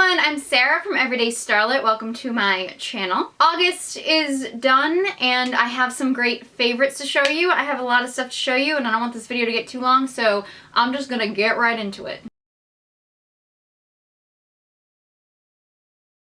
everyone, I'm Sarah from Everyday Starlet. Welcome to my channel. August is done and I have some great favorites to show you. I have a lot of stuff to show you and I don't want this video to get too long, so I'm just gonna get right into it.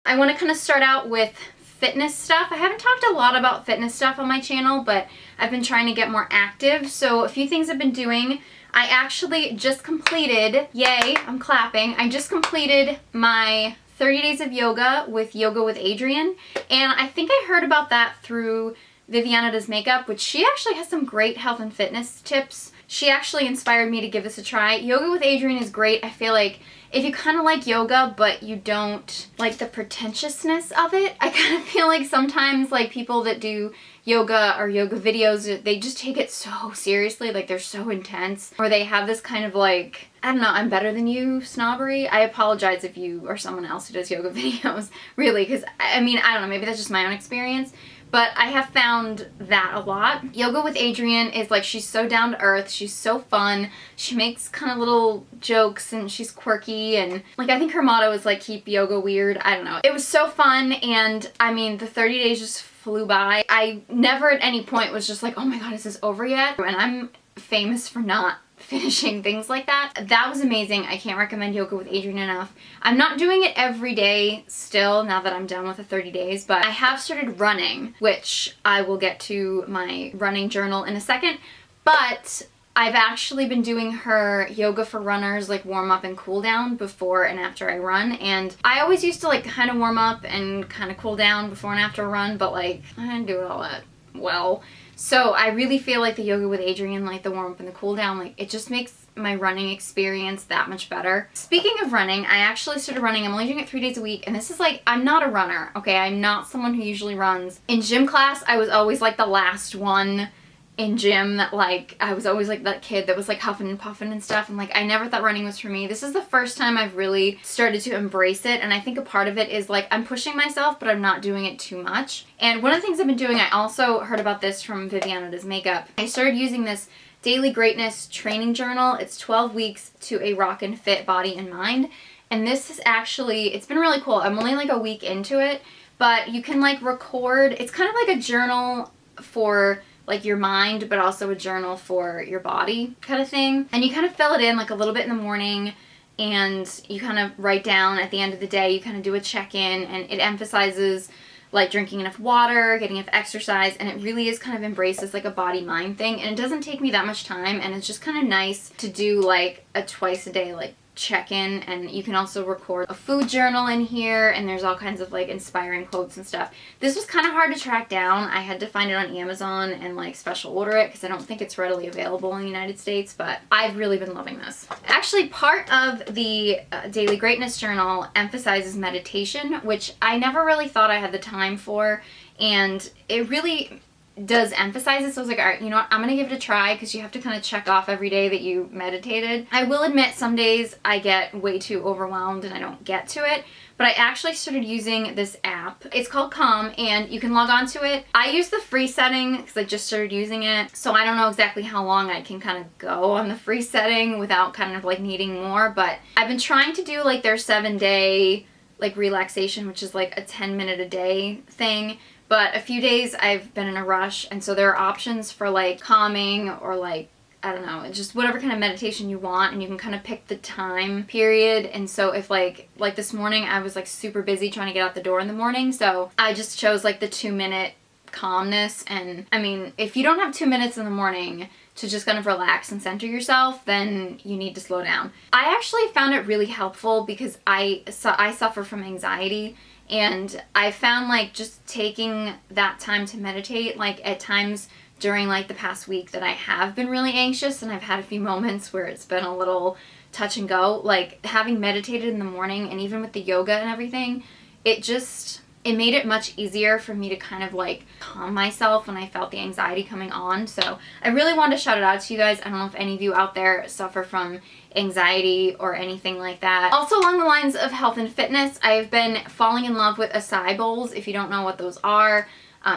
I want to kind of start out with fitness stuff. I haven't talked a lot about fitness stuff on my channel, but I've been trying to get more active. So a few things I've been doing. I actually just completed, yay, I'm clapping, I just completed my 30 days of yoga with Adriene, and I think I heard about that through Viviana Does Makeup, which she actually has some great health and fitness tips. She actually inspired me to give this a try. Yoga with Adriene is great. I feel like if you kind of like yoga but you don't like the pretentiousness of it, I kind of feel like sometimes like people that do yoga or yoga videos, they just take it so seriously, like they're so intense, or they have this kind of like, I don't know, I'm better than you snobbery. I apologize if you or someone else who does yoga videos, really, because I mean, I don't know, maybe that's just my own experience. But I have found that a lot. Yoga with Adriene is like, she's so down to earth, she's so fun, she makes kind of little jokes and she's quirky, and like I think her motto is like keep yoga weird. I don't know. It was so fun, and I mean the 30 days just flew by. I never at any point was just like, oh my god, is this over yet? And I'm famous for not finishing things like that. That was amazing. I can't recommend yoga with Adriene enough. I'm not doing it every day still now that I'm done with the 30 days, but I have started running, which I will get to my running journal in a second, but I've actually been doing her yoga for runners, like warm up and cool down before and after I run, and I always used to like kind of warm up and kind of cool down before and after a run, but like I didn't do it all that well. So I really feel like the yoga with Adriene, like the warm up and the cool down, like it just makes my running experience that much better. Speaking of running, I actually started running. I'm only doing it 3 days a week, and this is like, I'm not a runner, okay? I'm not someone who usually runs. In gym class, I was always like the last one in gym that like, I was always like that kid that was like huffing and puffing and stuff, and like I never thought running was for me. This is the first time I've really started to embrace it, and I think a part of it is like I'm pushing myself but I'm not doing it too much. And one of the things I've been doing, I also heard about this from Viviana Does Makeup. I started using this Dailygreatness training journal. It's 12 weeks to a rockin' fit body and mind, and this is actually, it's been really cool. I'm only like a week into it, but you can like record, it's kind of like a journal for like your mind, but also a journal for your body kind of thing. And you kind of fill it in like a little bit in the morning, and you kind of write down at the end of the day, you kind of do a check-in, and it emphasizes like drinking enough water, getting enough exercise, and it really is kind of embraces like a body-mind thing. And it doesn't take me that much time, and it's just kind of nice to do like a twice a day like check-in. And you can also record a food journal in here, and there's all kinds of like inspiring quotes and stuff. This was kind of hard to track down. I had to find it on Amazon and like special order it because I don't think it's readily available in the United States, but I've really been loving this. Actually, part of the Dailygreatness journal emphasizes meditation, which I never really thought I had the time for, and it really does emphasize it. So I was like, all right, you know what, I'm gonna give it a try, because you have to kind of check off every day that you meditated. I will admit some days I get way too overwhelmed and I don't get to it, but I actually started using this app. It's called Calm, and you can log on to it. I use the free setting because I just started using it, so I don't know exactly how long I can kind of go on the free setting without kind of like needing more, but I've been trying to do like their 7-day like relaxation, which is like a 10-minute a day thing. But a few days I've been in a rush, and so there are options for like calming or like, I don't know, just whatever kind of meditation you want, and you can kind of pick the time period. And so if like this morning I was like super busy trying to get out the door in the morning, so I just chose like the 2-minute calmness. And I mean, if you don't have 2 minutes in the morning to just kind of relax and center yourself, then you need to slow down. I actually found it really helpful because I suffer from anxiety. And I found like just taking that time to meditate, like at times during like the past week that I have been really anxious, and I've had a few moments where it's been a little touch and go, like having meditated in the morning and even with the yoga and everything, it made it much easier for me to kind of like calm myself when I felt the anxiety coming on. So I really wanted to shout it out to you guys. I don't know if any of you out there suffer from anxiety or anything like that. Also along the lines of health and fitness, I've been falling in love with acai bowls. If you don't know what those are,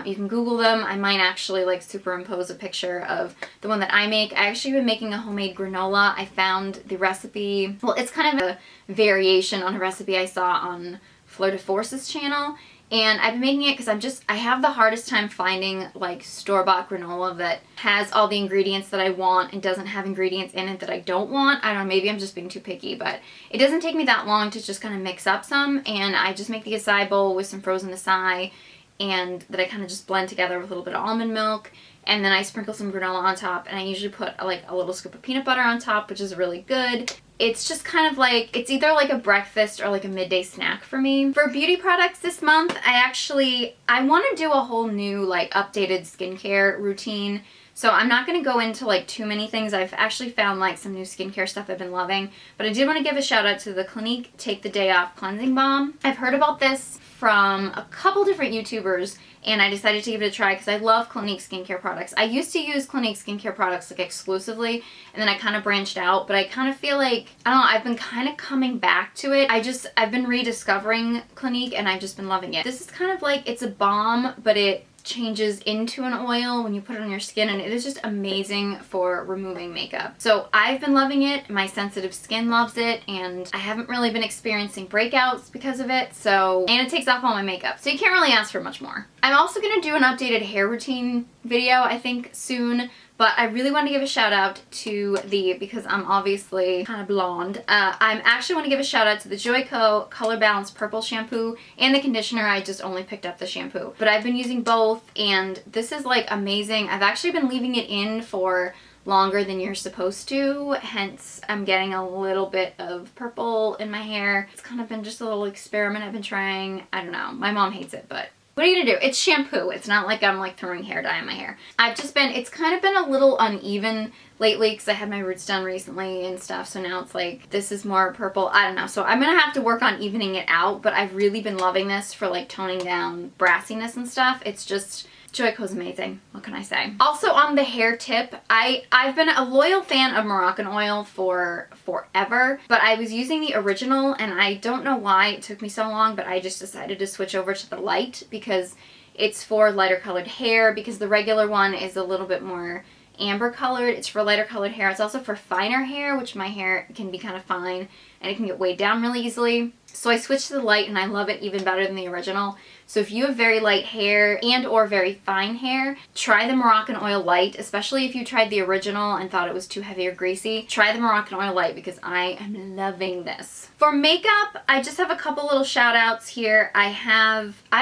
You can Google them. I might actually like superimpose a picture of the one that I make. I actually been making a homemade granola. I found the recipe, well, it's kind of a variation on a recipe I saw on Fleur de Force's channel. And I've been making it because I have the hardest time finding like store-bought granola that has all the ingredients that I want and doesn't have ingredients in it that I don't want. I don't know, maybe I'm just being too picky, but it doesn't take me that long to just kind of mix up some, and I just make the acai bowl with some frozen acai and that I kind of just blend together with a little bit of almond milk, and then I sprinkle some granola on top, and I usually put like a little scoop of peanut butter on top, which is really good. It's just kind of like, it's either like a breakfast or like a midday snack for me. For beauty products this month, I want to do a whole new like updated skincare routine. So I'm not going to go into like too many things. I've actually found like some new skincare stuff I've been loving. But I did want to give a shout out to the Clinique Take the Day Off Cleansing Balm. I've heard about this from a couple different YouTubers, and I decided to give it a try because I love Clinique skincare products. I used to use Clinique skincare products like exclusively, and then I kind of branched out, but I kind of feel like, I don't know, I've been kind of coming back to it. I've been rediscovering Clinique, and I've just been loving it. This is kind of like, it's a balm, but it changes into an oil when you put it on your skin, and it is just amazing for removing makeup. So I've been loving it. My sensitive skin loves it, and I haven't really been experiencing breakouts because of it. So, and it takes off all my makeup, so you can't really ask for much more. I'm also going to do an updated hair routine video, I think, soon. But I really want to give a shout out to because I'm obviously kind of blonde, I actually want to give a shout out to the Joico Color Balance Purple Shampoo and the conditioner. I just only picked up the shampoo. But I've been using both, and this is like amazing. I've actually been leaving it in for longer than you're supposed to, hence I'm getting a little bit of purple in my hair. It's kind of been just a little experiment I've been trying. I don't know. My mom hates it, but what are you gonna do? It's shampoo. It's not like I'm like throwing hair dye in my hair. It's kind of been a little uneven lately because I had my roots done recently and stuff, so now it's like this is more purple. I don't know, so I'm gonna have to work on evening it out, but I've really been loving this for like toning down brassiness and stuff. It's just, Joico's amazing. What can I say? Also on the hair tip, I've been a loyal fan of Moroccan oil for forever, but I was using the original, and I don't know why it took me so long, but I just decided to switch over to the light because it's for lighter colored hair, because the regular one is a little bit more amber colored. It's for lighter colored hair. It's also for finer hair, which my hair can be kind of fine and it can get weighed down really easily. So I switched to the light, and I love it even better than the original. So if you have very light hair and or very fine hair, try the Moroccan Oil Light, especially if you tried the original and thought it was too heavy or greasy. Try the Moroccan Oil Light because I am loving this. For makeup, I just have a couple little shout outs here. I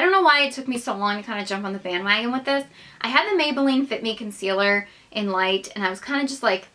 don't know why it took me so long to kind of jump on the bandwagon with this. I had the Maybelline Fit Me Concealer in light, and I was kind of just like,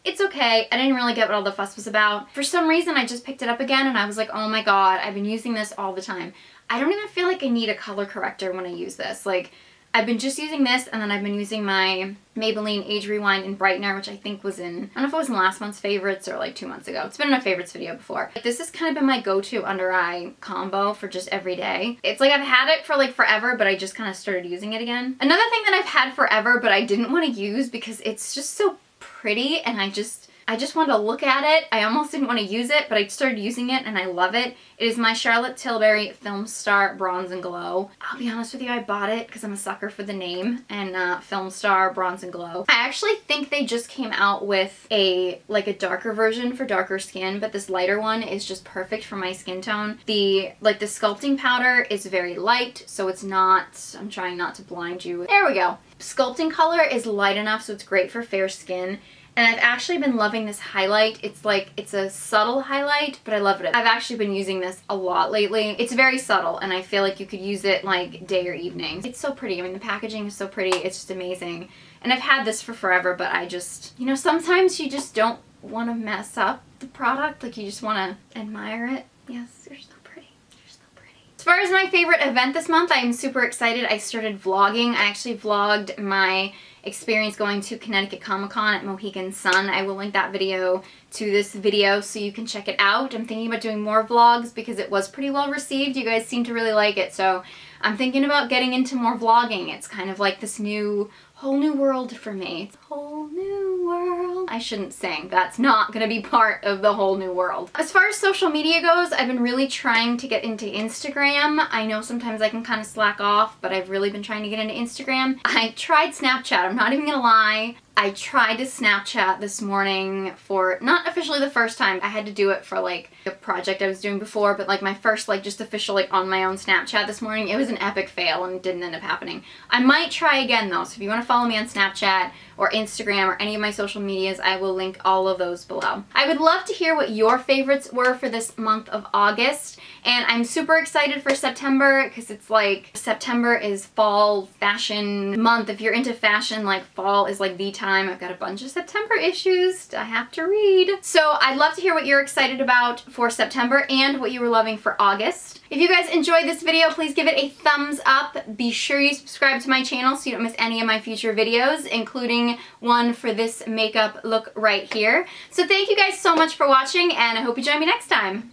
it's okay. I didn't really get what all the fuss was about. For some reason, I just picked it up again, and I was like, oh my god, I've been using this all the time. I don't even feel like I need a color corrector when I use this. Like, I've been just using this, and then I've been using my Maybelline Age Rewind in Brightener, which I think was in, I don't know if it was in last month's favorites or like 2 months ago. It's been in a favorites video before. This has kind of been my go-to under eye combo for just every day. It's like I've had it for like forever, but I just kind of started using it again. Another thing that I've had forever, but I didn't want to use because it's just so pretty, and I just wanted to look at it. I almost didn't want to use it, but I started using it and I love it. It is my Charlotte Tilbury Film Star Bronze and Glow. I'll be honest with you, I bought it because I'm a sucker for the name, and Film Star Bronze and Glow. I actually think they just came out with a darker version for darker skin, but this lighter one is just perfect for my skin tone. The sculpting powder is very light, so it's not, I'm trying not to blind you. There we go. Sculpting color is light enough, so it's great for fair skin. And I've actually been loving this highlight. It's a subtle highlight, but I love it. I've actually been using this a lot lately. It's very subtle, and I feel like you could use it like day or evening. It's so pretty. I mean, the packaging is so pretty. It's just amazing. And I've had this for forever, but I just, you know, sometimes you just don't want to mess up the product. Like, you just want to admire it. Yes, you're so pretty. You're so pretty. As far as my favorite event this month, I am super excited. I started vlogging. I actually vlogged my experience going to Connecticut Comic-Con at Mohegan Sun. I will link that video to this video so you can check it out. I'm thinking about doing more vlogs because it was pretty well received. You guys seem to really like it, so I'm thinking about getting into more vlogging. It's kind of like this whole new world for me. It's a whole new world. I shouldn't sing. That's not gonna be part of the whole new world. As far as social media goes, I've been really trying to get into Instagram. I know sometimes I can kind of slack off, but I've really been trying to get into Instagram. I tried Snapchat, I'm not even gonna lie. I tried to Snapchat this morning for, not officially the first time, I had to do it for like a project I was doing before, but like my first like just official like on my own Snapchat this morning. It was an epic fail and it didn't end up happening. I might try again though, so if you want to follow me on Snapchat or Instagram or any of my social medias, I will link all of those below. I would love to hear what your favorites were for this month of August, and I'm super excited for September because it's like September is fall fashion month. If you're into fashion, like fall is like the time. I've got a bunch of September issues I have to read. So I'd love to hear what you're excited about for September and what you were loving for August. If you guys enjoyed this video, please give it a thumbs up. Be sure you subscribe to my channel so you don't miss any of my future videos, including one for this makeup look right here. So thank you guys so much for watching, and I hope you join me next time.